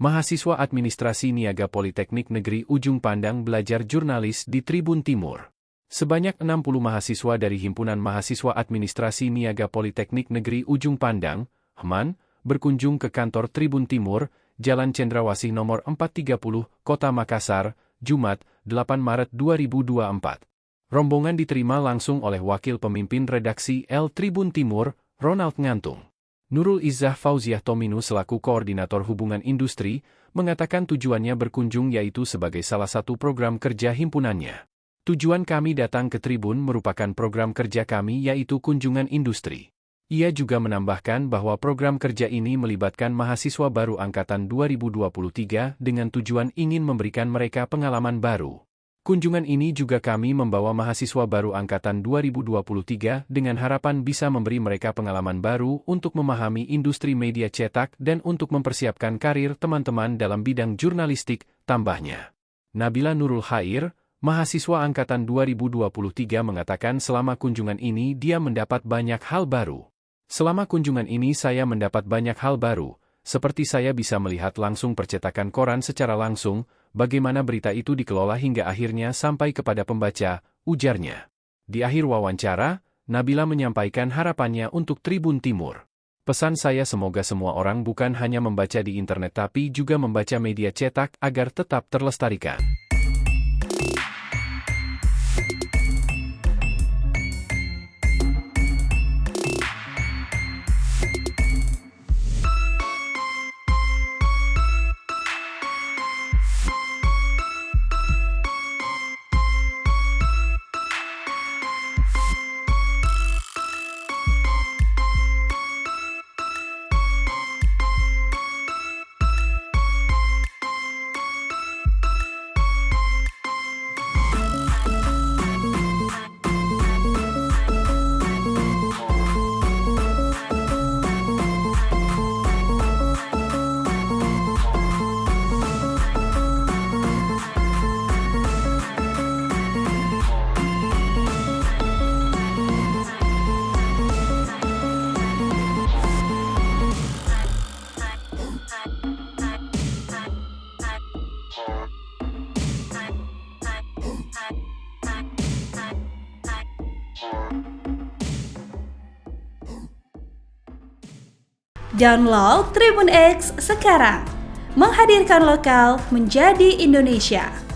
Mahasiswa Administrasi Niaga Politeknik Negeri Ujung Pandang belajar jurnalis di Tribun Timur. Sebanyak 60 mahasiswa dari Himpunan Mahasiswa Administrasi Niaga Politeknik Negeri Ujung Pandang, HMAN, berkunjung ke kantor Tribun Timur, Jalan Cendrawasih nomor 430, Kota Makassar, Jumat, 8 Maret 2024. Rombongan diterima langsung oleh Wakil Pemimpin Redaksi L Tribun Timur, Ronald Ngantung. Nurul Izzah Fauziah Tominu selaku Koordinator Hubungan Industri, mengatakan tujuannya berkunjung yaitu sebagai salah satu program kerja himpunannya. Tujuan kami datang ke Tribun merupakan program kerja kami yaitu kunjungan industri. Ia juga menambahkan bahwa program kerja ini melibatkan mahasiswa baru Angkatan 2023 dengan tujuan ingin memberikan mereka pengalaman baru. Kunjungan ini juga kami membawa mahasiswa baru Angkatan 2023 dengan harapan bisa memberi mereka pengalaman baru untuk memahami industri media cetak dan untuk mempersiapkan karir teman-teman dalam bidang jurnalistik, tambahnya. Nabila Nurul Khair, mahasiswa Angkatan 2023 mengatakan selama kunjungan ini dia mendapat banyak hal baru. Selama kunjungan ini saya mendapat banyak hal baru, seperti saya bisa melihat langsung percetakan koran secara langsung, bagaimana berita itu dikelola hingga akhirnya sampai kepada pembaca, ujarnya. Di akhir wawancara, Nabila menyampaikan harapannya untuk Tribun Timur. Pesan saya semoga semua orang bukan hanya membaca di internet tapi juga membaca media cetak agar tetap terlestarikan. Download Tribun X sekarang, menghadirkan lokal menjadi Indonesia.